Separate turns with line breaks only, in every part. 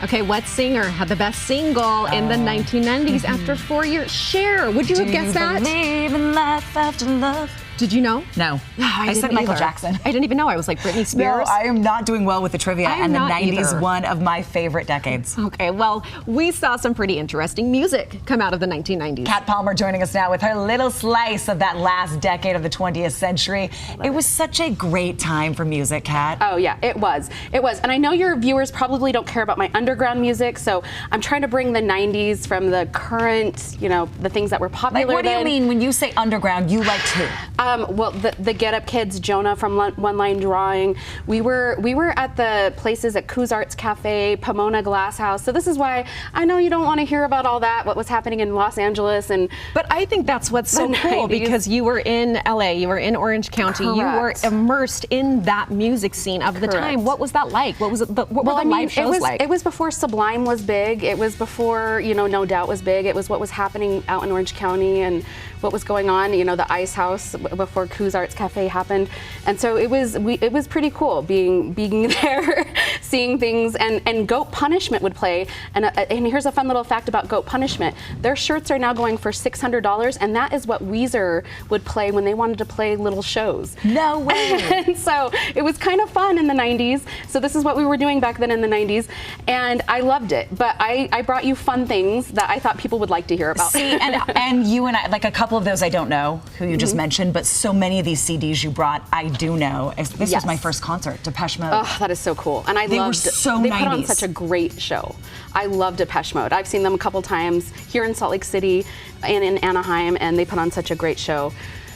Okay, what singer had the best single in the 1990s after 4 years? Cher. Would you have guessed that?
Believe in life after love.
Did you know?
No. I said Michael Jackson.
I didn't even know. I was like Britney Spears.
No, I am not doing well with the trivia, and the 90s,
either.
one of my favorite decades.
Okay, well, we saw some pretty interesting music come out of the 1990s.
Kat Palmer joining us now with her little slice of that last decade of the 20th century. It was such a great time for music, Kat.
Oh yeah, it was. It was. And I know your viewers probably don't care about my underground music, so I'm trying to bring the 90s from the current, you know, the things that were popular
Like, what do you
then.
mean when you say underground, you liked who?
Well, the Get Up Kids, Jonah from One Line Drawing. We were at the places at Coos Arts Cafe, Pomona Glass House. So this is why I know you don't want to hear about all that, what was happening in Los Angeles.
But I think that's what's so cool
90s.
because you were in LA, you were in Orange County, you were immersed in that music scene of the time. What was that like? What was it? What were the live shows like?
It was before Sublime was big. It was before, you know, No Doubt was big. It was what was happening out in Orange County and what was going on, you know, the Ice House before Coos Arts Cafe happened. And so it was pretty cool being there, seeing things, and Goat Punishment would play. And here's a fun little fact about Goat Punishment. Their shirts are now going for $600, and that is what Weezer would play when they wanted to play little shows.
No way.
And so it was kind of fun in the 90s. So this is what we were doing back then in the 90s, and I loved it. But I brought you fun things that I thought people would like to hear about.
See, and you and I, like a couple of those I don't know, who you just mentioned, but so many of these CDs you brought, I do know. This was my first concert, Depeche Mode.
Oh, that is so cool. And
They were so
they
90s.
put on such a great show. I love Depeche Mode. I've seen them a couple times here in Salt Lake City and in Anaheim, and they put on such a great show.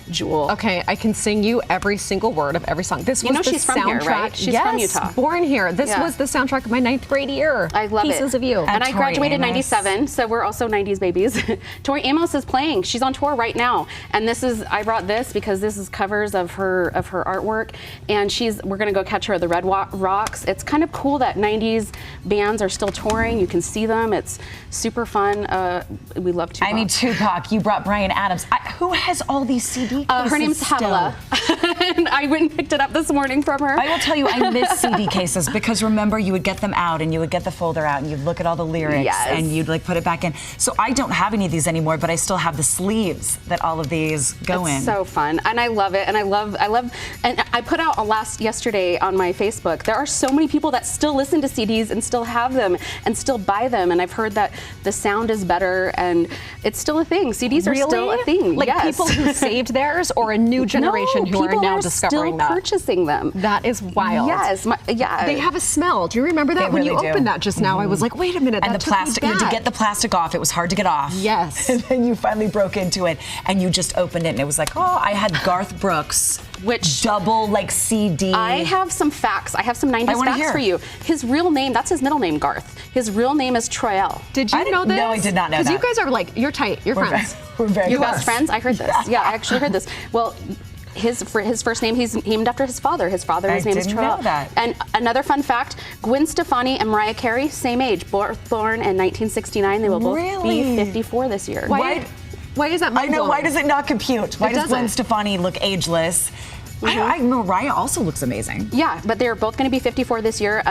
Jewel.
Okay, I can sing you every single word of every song. This was the
she's from
soundtrack.
here, right? She's from Utah.
Born here. This was the soundtrack of my 9th grade year.
I love
Pieces of You.
And I
Tori
graduated in
Amos.
97, so we're also 90s babies. Tori Amos is playing. She's on tour right now. And I brought this because this is covers of her artwork. And we're gonna go catch her at the Red Rocks. It's kind of cool that 90s bands are still touring. You can see them. It's super fun. We love Tupac.
I mean, Tupac, you brought Bryan Adams. Who has all these CD cases
her name's
still?
Pamela. And I went and picked it up this morning from her.
I will tell you, I miss CD cases because remember, you would get them out and you would get the folder out and you'd look at all the lyrics and you'd like put it back in. So I don't have any of these anymore, but I still have the sleeves that all of these go in.
It's so fun, and I love it, and I love, and I put out yesterday on my Facebook. There are so many people that still listen to CDs and still have them and still buy them, and I've heard that the sound is better, and it's still a thing. CDs are still a thing.
Like
yes.
people who saved theirs, or a new generation who are now discovering
still
that.
purchasing them.
That is wild.
Yes,
They have a smell. Do you remember that when
really
you
do.
opened that just now? I was like, wait a minute.
And
that
the
took me
plastic, you had to
back.
get the plastic off. It was hard to get off.
Yes.
And then you finally broke into it and you just opened it and it was like, oh, I had Garth Brooks.
Which
double like CD.
I have some facts. I have some 90s facts for you. His real name, that's his middle name, Garth. His real name is Troyel.
Did you know this?
No, I did not know that.
Because you guys are like, you're tight. You're friends.
We're very
You
close.
guys friends? I heard this. Yeah, I actually heard this. Well, his first name, he's named after his father. His father, his name is Troyel.
I didn't know that.
And another fun fact, Gwen Stefani and Mariah Carey, same age, born in 1969. They will both be 54 this year.
Why is that?
I know, why does it not compute? Why does Gwen Stefani look ageless? Mariah also looks amazing.
Yeah, but they're both going to be 54 this year.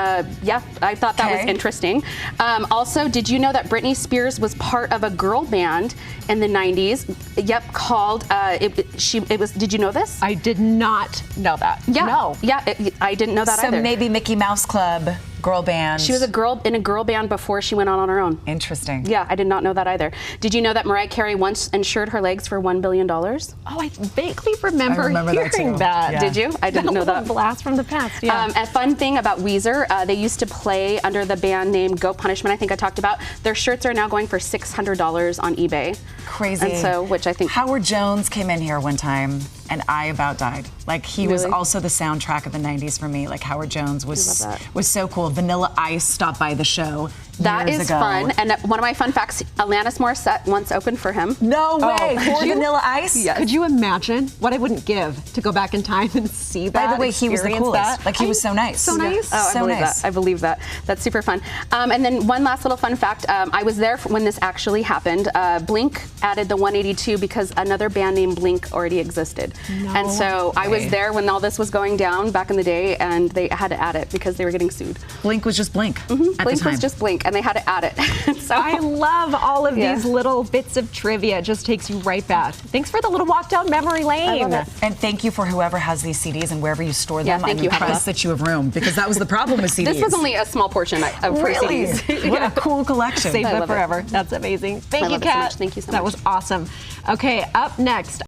Yeah, I thought that was interesting. Also, did you know that Britney Spears was part of a girl band in the 90s? Yep, called, did you know this?
I did not know that.
Yeah.
No.
Yeah, I didn't know that either.
So maybe Mickey Mouse Club, girl band.
She was in a girl band before she went on her own.
Interesting.
Yeah, I did not know that either. Did you know that Mariah Carey once insured her legs for $1 billion?
Oh, I vaguely remember
that
hearing that.
Yeah.
Did you? I didn't know that.
Blast from the past. Yeah.
A fun thing about Weezer, they used to play under the band name Goat Punishment. I think I talked about. Their shirts are now going for $600 on eBay.
Crazy.
And so, which I think
Howard Jones came in here one time and I about died. Like he was also the soundtrack of the 90s for me. Like Howard Jones was so cool. Vanilla Ice stopped by the show.
That
years
is
ago.
fun. And one of my fun facts, Alanis Morissette once opened for him.
No way. For Vanilla Ice?
Yes.
Could you imagine what I wouldn't give to go back in time and see that?
By the way, he was the
experience
coolest.
that?
Like he was so nice.
So nice.
Oh,
so
I believe
nice.
that. I believe that. That's super fun. And then one last little fun fact. I was there when this actually happened. Blink added the 182 because another band named Blink already existed.
No
and so I was
way.
there when all this was going down back in the day, and they had to add it because they were getting sued.
Blink was just Blink. At
Blink
the time.
was just Blink. and they had to add it. So
I love all of these little bits of trivia. It just takes you right back. Thanks for the little walk down memory lane.
I love it.
And thank you for whoever has these CDs and wherever you store them.
Thank
I'm
you,
impressed that you have room, because that was the problem with CDs.
This was only a small portion of
really?
CDs.
What a cool collection.
Save them forever. That's amazing. Thank you, Kat.
So much. Thank you so much.
That was awesome. Okay, up next.